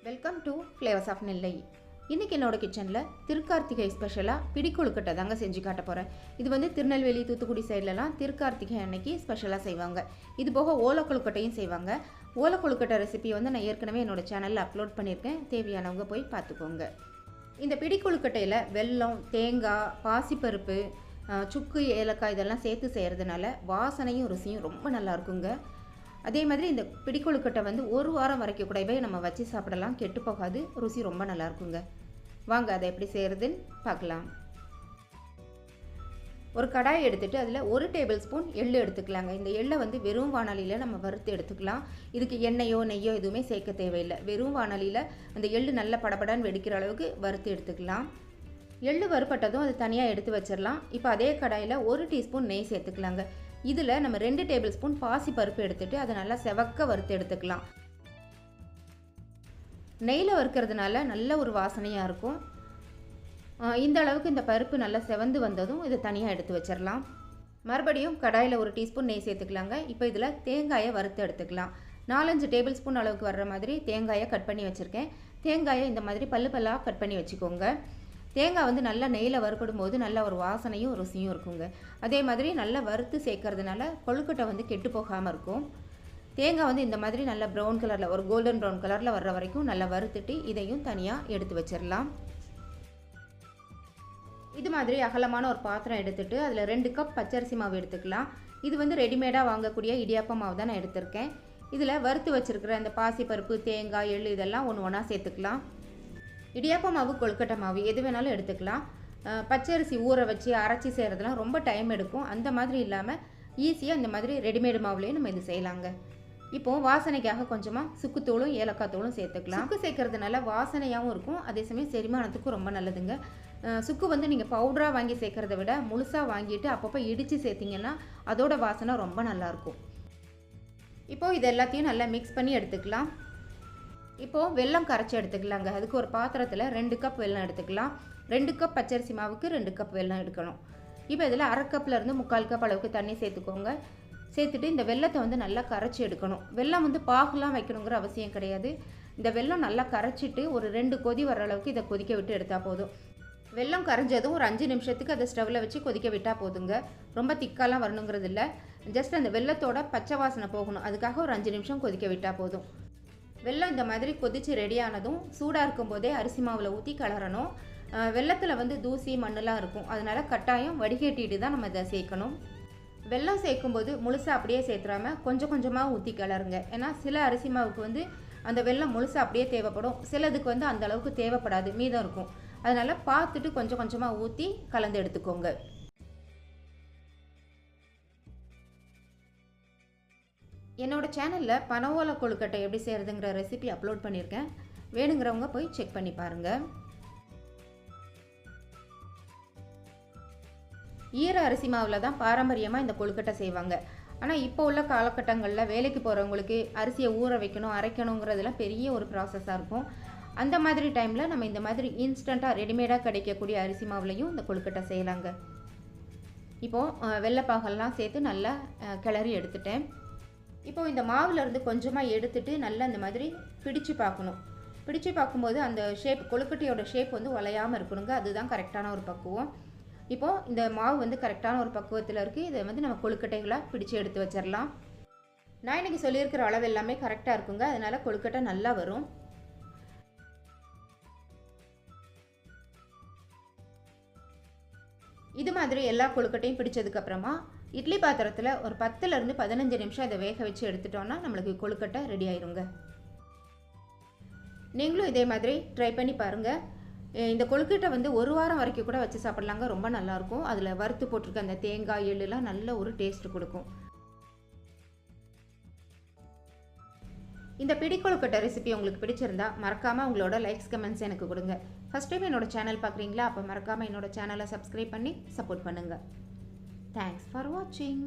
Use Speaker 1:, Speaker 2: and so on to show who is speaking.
Speaker 1: Welcome to flavours of நெல்லை. இன்றைக்கி என்னோட கிச்சனில் திருக்கார்த்திகை ஸ்பெஷலாக பிடிக்கொழுக்கட்டை தாங்க செஞ்சு காட்ட போகிறேன். இது வந்து திருநெல்வேலி தூத்துக்குடி சைட்லலாம் திருக்கார்த்திகை அன்னைக்கு ஸ்பெஷலாக செய்வாங்க. இது போக ஓலக்கொழுக்கட்டையும் செய்வாங்க. ஓலக்கொழுக்கட்டை ரெசிபி வந்து நான் ஏற்கனவே என்னோடய சேனலில் அப்லோட் பண்ணியிருக்கேன். தேவையானவங்க போய் பார்த்துக்கோங்க. இந்த பிடிக்கொழுக்கட்டையில் வெல்லம், தேங்காய், பாசிப்பருப்பு, சுக்கு, ஏலக்காய் இதெல்லாம் சேர்த்து செய்கிறதுனால வாசனையும் ருசியும் ரொம்ப நல்லா இருக்குங்க. அதே மாதிரி இந்த பிடிக்கொழுக்கட்டை வந்து ஒரு வாரம் வரைக்கும் கூடவே நம்ம வச்சு சாப்பிடலாம், கெட்டு போகாது, ருசி ரொம்ப நல்லா இருக்குங்க. வாங்க அதை எப்படி செய்கிறதுன்னு பார்க்கலாம். ஒரு கடாயை எடுத்துகிட்டு அதில் 1 டேபிள் ஸ்பூன் எள்ளு எடுத்துக்கலாங்க. இந்த எள்ளை வந்து வெறும் வாணலியில் நம்ம வறுத்து எடுத்துக்கலாம். இதுக்கு எண்ணெயோ நெய்யோ எதுவுமே சேர்க்க தேவையில்லை. வெறும் வாணலியில் அந்த எள்ளு நல்ல படபடன்னு வெடிக்கிற அளவுக்கு வறுத்து எடுத்துக்கலாம். எள்ளு வறுப்பட்டதும் அது தனியாக எடுத்து வச்சிடலாம். இப்போ அதே கடாயில் 1 டீஸ்பூன் நெய் சேர்த்துக்கலாங்க. இதில் நம்ம 2 டேபிள் ஸ்பூன் பாசி பருப்பு எடுத்துகிட்டு அதை நல்லா செவக்க வறுத்து எடுத்துக்கலாம். நெய்யில் வறுக்கிறதுனால நல்ல ஒரு வாசனையாக இருக்கும். இந்த அளவுக்கு இந்த பருப்பு நல்லா செவந்து வந்ததும் இதை தனியாக எடுத்து வச்சிடலாம். மறுபடியும் கடாயில் 1 டீஸ்பூன் நெய் சேர்த்துக்கலாங்க. இப்போ இதில் தேங்காயை வறுத்து எடுத்துக்கலாம். 4-5 டேபிள் ஸ்பூன் அளவுக்கு வர்ற மாதிரி தேங்காயை கட் பண்ணி வச்சுருக்கேன். தேங்காயை இந்த மாதிரி பல்லாக கட் பண்ணி வச்சுக்கோங்க. தேங்காய் வந்து நல்லா நெய்யில் வறுப்படும் போது நல்ல ஒரு வாசனையும் ருசியும் இருக்குங்க. அதே மாதிரி நல்லா வறுத்து சேர்க்கறதுனால கொழுக்கட்டை வந்து கெட்டு போகாமல் இருக்கும். தேங்காய் வந்து இந்த மாதிரி நல்லா ப்ரௌன் கலரில், ஒரு கோல்டன் ப்ரௌன் கலரில் வர்ற வரைக்கும் நல்லா வறுத்துட்டு இதையும் தனியாக எடுத்து வச்சிடலாம். இது மாதிரி அகலமான ஒரு பாத்திரம் எடுத்துகிட்டு அதில் 2 கப் பச்சரிசி மாவு எடுத்துக்கலாம். இது வந்து ரெடிமேடாக வாங்கக்கூடிய இடியாப்ப மாவு தான் நான் எடுத்திருக்கேன். இதில் வறுத்து வச்சுருக்கிற அந்த பாசிப்பருப்பு, தேங்காய், எள்ளு இதெல்லாம் ஒன்றா சேர்த்துக்கலாம். இடியாப்ப மாவு, கொழுக்கட்டை மாவு எது வேணாலும் எடுத்துக்கலாம். பச்சரிசி ஊற வச்சு அரைச்சி செய்கிறதுலாம் ரொம்ப டைம் எடுக்கும். அந்த மாதிரி இல்லாமல் ஈஸியாக இந்த மாதிரி ரெடிமேடு மாவுலேயும் நம்ம இது செய்யலாங்க. இப்போது வாசனைக்காக கொஞ்சமாக சுக்குத்தூளும் ஏலக்காய் தூளும் சேர்த்துக்கலாம். சுக்கு சேர்க்கறதுனால வாசனையாகவும் இருக்கும், அதே சமயம் செரிமானத்துக்கும் ரொம்ப நல்லதுங்க. சுக்கு வந்து நீங்கள் பவுடராக வாங்கி சேர்க்குறத விட முழுசாக வாங்கிட்டு அப்பப்போ இடித்து சேர்த்திங்கன்னா அதோட வாசனை ரொம்ப நல்லாயிருக்கும். இப்போது இது எல்லாத்தையும் நல்லா மிக்ஸ் பண்ணி எடுத்துக்கலாம். இப்போது வெல்லம் கரைச்சி எடுத்துக்கலாங்க. அதுக்கு ஒரு பாத்திரத்தில் 2 கப் வெல்லம் எடுத்துக்கலாம். 2 கப் பச்சரிசி மாவுக்கு 2 கப் வெல்லம் எடுக்கணும். இப்போ இதில் 1/2 கப்லேருந்து 3/4 கப் அளவுக்கு தண்ணி சேர்த்துக்கோங்க. சேர்த்துட்டு இந்த வெல்லத்தை வந்து நல்லா கரைச்சி எடுக்கணும். வெல்லம் வந்து பாகுலாம் வைக்கணுங்கிற அவசியம் கிடையாது. இந்த வெல்லம் நல்லா கரைச்சிட்டு ஒரு 2 கொதி வர அளவுக்கு இதை கொதிக்க விட்டு எடுத்தால் போதும். வெல்லம் கரைஞ்சதும் ஒரு 5 நிமிஷத்துக்கு அதை ஸ்டவ்வில் வச்சு கொதிக்க விட்டால் போதுங்க. ரொம்ப திக்காலாம் வரணுங்கிறது இல்லை. ஜஸ்ட் அந்த வெல்லத்தோட பச்சை வாசனை போகணும், அதுக்காக ஒரு 5 நிமிஷம் கொதிக்க விட்டால் போதும். வெல்லம் இந்த மாதிரி கொதித்து ரெடியானதும் சூடாக இருக்கும்போதே அரிசி மாவில் ஊற்றி கலரணும். வெல்லத்தில் வந்து தூசி மண்ணெலாம் இருக்கும், அதனால் கட்டாயம் வடிகட்டிட்டு தான் நம்ம இதை சேர்க்கணும். வெல்லம் சேர்க்கும்போது முழுசாக அப்படியே சேர்த்துறாமல் கொஞ்சம் கொஞ்சமாக ஊற்றி கலருங்க. ஏன்னா சில அரிசி மாவுக்கு வந்து அந்த வெல்லம் முழுசாக அப்படியே தேவைப்படும், சிலதுக்கு வந்து அந்த அளவுக்கு தேவைப்படாது, மீதம் இருக்கும். அதனால் பார்த்துட்டு கொஞ்சம் கொஞ்சமாக ஊற்றி கலந்து எடுத்துக்கோங்க. என்னோட சேனலில் பனை ஓலை கொழுக்கட்டை எப்படி செய்கிறதுங்கிற ரெசிபி அப்லோட் பண்ணியிருக்கேன். வேணுங்கிறவங்க போய் செக் பண்ணி பாருங்கள். ஈர அரிசி மாவில் தான் பாரம்பரியமாக இந்த கொழுக்கட்டை செய்வாங்க. ஆனால் இப்போ உள்ள காலகட்டங்களில் வேலைக்கு போகிறவங்களுக்கு அரிசியை ஊற வைக்கணும், அரைக்கணுங்கிறதுலாம் பெரிய ஒரு ப்ராசஸாக இருக்கும். அந்த மாதிரி டைமில் நம்ம இந்த மாதிரி இன்ஸ்டண்ட்டாக ரெடிமேடாக கிடைக்கக்கூடிய அரிசி மாவுலையும் இந்த கொழுக்கட்டை செய்யலாங்க. இப்போது வெள்ளைப்பாகெல்லாம் சேர்த்து நல்லா கிளறி எடுத்துட்டேன். இப்போது இந்த மாவுலேருந்து கொஞ்சமாக எடுத்துகிட்டு நல்லா இந்த மாதிரி பிடிச்சு பார்க்கணும். பிடிச்சு பார்க்கும்போது அந்த ஷேப், கொழுக்கட்டையோட ஷேப் வந்து வளையாமல் இருக்கணுங்க. அதுதான் கரெக்டான ஒரு பக்குவம். இப்போது இந்த மாவு வந்து கரெக்டான ஒரு பக்குவத்தில் இருக்குது. இதை வந்து நம்ம கொழுக்கட்டைகளாக பிடிச்சு எடுத்து வச்சிடலாம். நான் இன்றைக்கி சொல்லியிருக்கிற அளவு எல்லாமே கரெக்டாக இருக்குங்க, அதனால் கொழுக்கட்டை நல்லா வரும். இது மாதிரி எல்லா கொழுக்கட்டையும் பிடிச்சதுக்கப்புறமா இட்லி பாத்திரத்தில் ஒரு 10லேருந்து 15 நிமிஷம் இதை வேக வச்சு எடுத்துட்டோன்னா நம்மளுக்கு கொழுக்கட்டை ரெடி ஆயிருங்க. நீங்களும் இதே மாதிரி ட்ரை பண்ணி பாருங்கள். இந்த கொழுக்கட்டை வந்து ஒரு வாரம் வரைக்கும் கூட வச்சு சாப்பிட்லாங்க, ரொம்ப நல்லாயிருக்கும். அதில் வறுத்து போட்டிருக்க அந்த தேங்காய், எள்ளுலாம் நல்ல ஒரு டேஸ்ட்டு கொடுக்கும். இந்த பிடிக்கொழுக்கட்டை ரெசிபி உங்களுக்கு பிடிச்சிருந்தா மறக்காமல் உங்களோட லைக்ஸ், கமெண்ட்ஸ் எனக்கு கொடுங்க. ஃபஸ்ட் டைம் என்னோட சேனல் பார்க்குறீங்களா? அப்போ மறக்காமல் என்னோட சேனலை சப்ஸ்கிரைப் பண்ணி சப்போர்ட் பண்ணுங்கள். தேங்க்ஸ் ஃபார் வாட்சிங்.